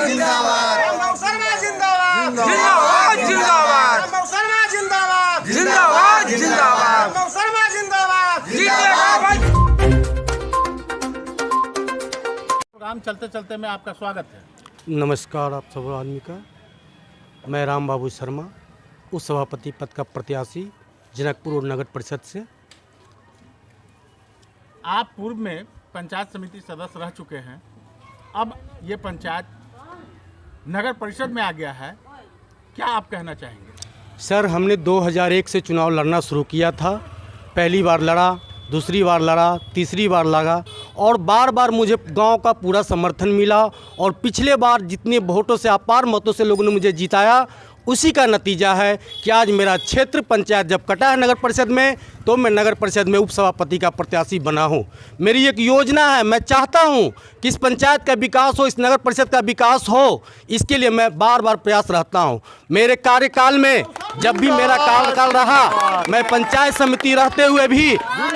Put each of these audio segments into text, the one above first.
जिंदाबाद, रामबाबू शर्मा जिंदाबाद, जिंदाबाद जिंदाबाद, रामबाबू शर्मा जिंदाबाद, जिंदाबाद जिंदाबाद, रामबाबू शर्मा जिंदाबाद। जिंदाबाद। प्रोग्राम चलते चलते में आपका स्वागत है। नमस्कार आप सब आदमी का। मैं रामबाबू शर्मा उप सभापति पद का प्रत्याशी जनकपुर नगर परिषद से। आप पूर्व में पंचायत समिति सदस्य रह चुके हैं, अब ये पंचायत नगर परिषद में आ गया है, क्या आप कहना चाहेंगे? सर, हमने 2001 से चुनाव लड़ना शुरू किया था। पहली बार लड़ा, दूसरी बार लड़ा, तीसरी बार लगा और बार बार मुझे गांव का पूरा समर्थन मिला और पिछले बार जितने वोटों से अपार मतों से लोगों ने मुझे जिताया, उसी का नतीजा है कि आज मेरा क्षेत्र पंचायत जब कटा है नगर परिषद में, तो मैं नगर परिषद में उपसभापति का प्रत्याशी बना हूं। मेरी एक योजना है, मैं चाहता हूं कि इस पंचायत का विकास हो, इस नगर परिषद का विकास हो, इसके लिए मैं बार बार प्रयास रहता हूं। मेरे कार्यकाल में जब भी मेरा कार्यकाल रहा, मैं पंचायत समिति रहते हुए भी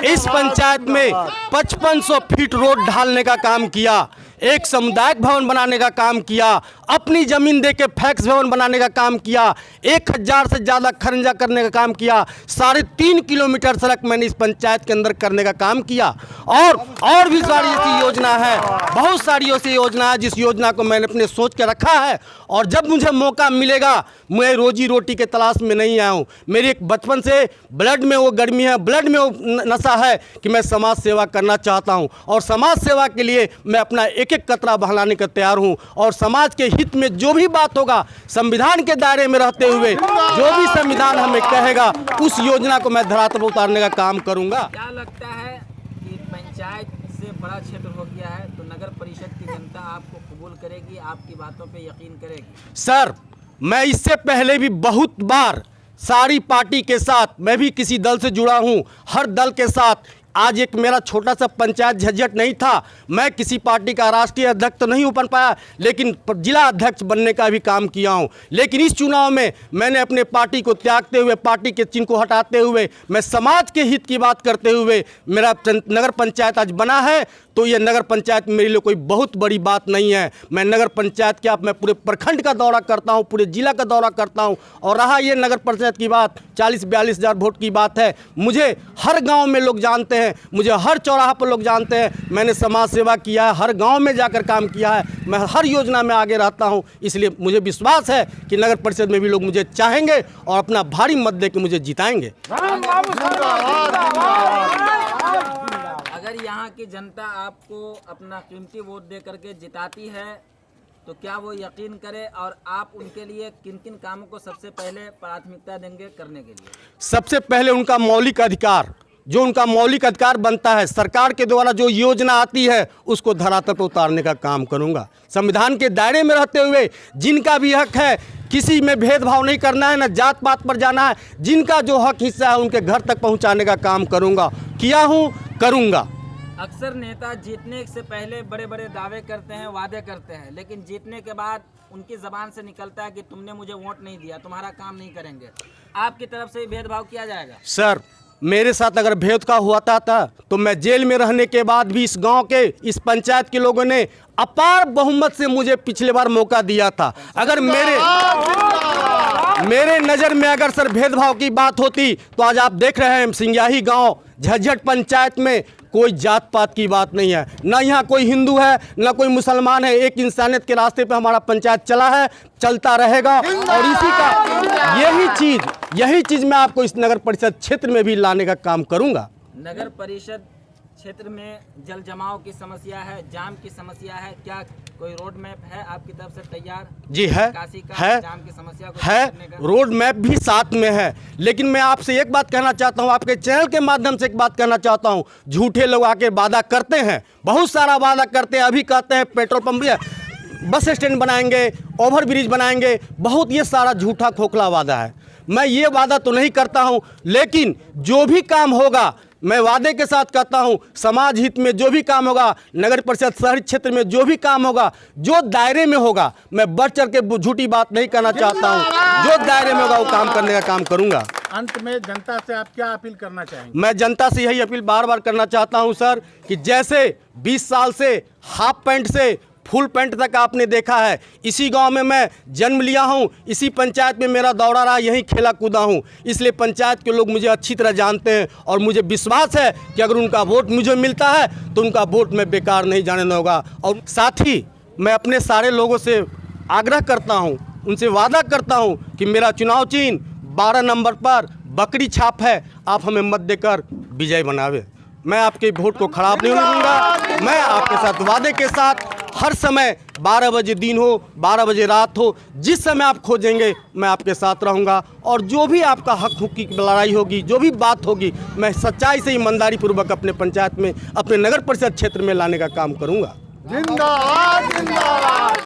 इस पंचायत में 5500 फीट रोड ढालने का काम किया, एक सामुदायिक भवन बनाने का काम किया, अपनी ज़मीन दे के फैक्स भवन बनाने का काम किया, 1000 से ज़्यादा खरंजा करने का काम किया, 3.5 किलोमीटर सड़क मैंने इस पंचायत के अंदर करने का काम किया और भी सारी ऐसी योजना है, बहुत सारी ऐसी योजना है जिस योजना को मैंने अपने सोच के रखा है। और जब मुझे मौका मिलेगा, मैं रोजी रोटी के तलाश में नहीं आया हूँ। मेरी एक बचपन से ब्लड में वो गर्मी है, ब्लड में वो नशा है कि मैं समाज सेवा करना चाहता हूँ और समाज सेवा के लिए मैं अपना एक एक कतरा बहाने का तैयार हूँ और समाज के हित में जो भी बात होगा, संविधान के दायरे में रहते हुए जो भी संविधान हमें कहेगा, उस योजना को मैं धरातल पर उतारने का काम करूँगा। क्या लगता है कि पंचायत से बड़ा क्षेत्र हो गया है तो नगर परिषद की जनता आपको कबूल करेगी, आपकी बातों पे यकीन करेगी? सर, मैं इससे पहले भी बहुत बार सारी पार्टी के साथ, मैं भी किसी दल से जुड़ा हूँ, हर दल के साथ। आज एक मेरा छोटा सा पंचायत झंझट नहीं था, मैं किसी पार्टी का राष्ट्रीय अध्यक्ष तो नहीं बन पाया, लेकिन जिला अध्यक्ष बनने का भी काम किया हूं। लेकिन इस चुनाव में मैंने अपने पार्टी को त्यागते हुए, पार्टी के चिन्ह को हटाते हुए, मैं समाज के हित की बात करते हुए मेरा नगर पंचायत आज बना है। तो ये नगर पंचायत मेरे लिए कोई बहुत बड़ी बात नहीं है। मैं नगर पंचायत क्या, मैं पूरे प्रखंड का दौरा करता हूँ, पूरे जिला का दौरा करता हूँ। और रहा ये नगर पंचायत की बात, 40-42 हज़ार वोट की बात है, मुझे हर गांव में लोग जानते हैं, मुझे हर चौराहा पर लोग जानते हैं। मैंने समाज सेवा किया है, हर गांव में जाकर काम किया है, मैं हर योजना में आगे रहता हूं। इसलिए मुझे विश्वास है कि नगर परिषद में भी लोग मुझे चाहेंगे और अपना भारी मत दे के मुझे जिताएंगे। अगर यहाँ की जनता आपको अपना कीमती वोट दे करके जिताती है तो क्या वो यकीन करे, और आप उनके लिए किन किन कामों को सबसे पहले प्राथमिकता देंगे करने के लिए? सबसे पहले उनका मौलिक अधिकार, जो उनका मौलिक अधिकार बनता है, सरकार के द्वारा जो योजना आती है उसको धरातल पर उतारने का काम करूंगा। संविधान के दायरे में रहते हुए जिनका भी हक है, किसी में भेदभाव नहीं करना है, ना जात पात पर जाना है, जिनका जो हक हिस्सा है उनके घर तक पहुंचाने का काम करूंगा, किया हूं, करूंगा। अक्सर नेता जीतने से पहले बड़े बड़े दावे करते हैं, वादे करते हैं, लेकिन जीतने के बाद उनकी ज़बान से निकलता है कि तुमने मुझे वोट नहीं दिया, तुम्हारा काम नहीं करेंगे। आपकी तरफ से भेदभाव किया जाएगा? सर, मेरे साथ अगर भेदभाव हुआ था तो मैं जेल में रहने के बाद भी इस गांव के, इस पंचायत के लोगों ने अपार बहुमत से मुझे पिछले बार मौका दिया था। अगर मेरे नज़र में अगर सर भेदभाव की बात होती तो आज आप देख रहे हैं सिंग्याही गांव झज्जट पंचायत में कोई जात पात की बात नहीं है, ना यहाँ कोई हिंदू है ना कोई मुसलमान है। एक इंसानियत के रास्ते पे हमारा पंचायत चला है, चलता रहेगा और इसी का यही चीज़ मैं आपको इस नगर परिषद क्षेत्र में भी लाने का काम करूँगा। नगर परिषद क्षेत्र में जल जमाव की समस्या है, जाम की समस्या है, क्या कोई रोड मैप है आपकी तरफ से तैयार? जी है, जाम की समस्या को है, रोड मैप भी साथ में है। लेकिन मैं आपसे एक बात कहना चाहता हूं, आपके चैनल के माध्यम से एक बात कहना चाहता हूं, झूठे लोग आके वादा करते हैं, बहुत सारा वादा करते हैं। अभी कहते हैं पेट्रोल पंप, बस स्टैंड बनाएंगे, ओवर ब्रिज बनाएंगे, बहुत ये सारा झूठा खोखला वादा है। मैं ये वादा तो नहीं करता हूं, लेकिन जो भी काम होगा मैं वादे के साथ कहता हूं, समाज हित में जो भी काम होगा, नगर परिषद शहरी क्षेत्र में जो भी काम होगा, जो दायरे में होगा, मैं बढ़ चढ़ के झूठी बात नहीं करना चाहता हूं, जो दायरे में होगा वो काम करने का काम करूंगा। अंत में जनता से आप क्या अपील करना चाहेंगे? मैं जनता से यही अपील बार बार करना चाहता हूं सर, कि जैसे 20 साल से हाफ पैंट से फुल पैंट तक आपने देखा है। इसी गांव में मैं जन्म लिया हूं, इसी पंचायत में मेरा दौरा रहा, यहीं खेला कूदा हूं, इसलिए पंचायत के लोग मुझे अच्छी तरह जानते हैं और मुझे विश्वास है कि अगर उनका वोट मुझे मिलता है तो उनका वोट मैं बेकार नहीं जाने दूंगा। और साथ ही मैं अपने सारे लोगों से आग्रह करता हूं, उनसे वादा करता हूं कि मेरा चुनाव चिन्ह 12 नंबर पर बकरी छाप है, आप हमें मत देकर विजय बनावे। मैं आपके वोट को खराब नहीं होने दूंगा। मैं आपके साथ वादे के साथ हर समय 12 बजे दिन हो 12 बजे रात हो, जिस समय आप खोजेंगे मैं आपके साथ रहूंगा और जो भी आपका हक हुक की लड़ाई होगी, जो भी बात होगी, मैं सच्चाई से ईमानदारी पूर्वक अपने पंचायत में, अपने नगर परिषद क्षेत्र में लाने का काम करूंगा। जिंदाबाद जिंदाबाद।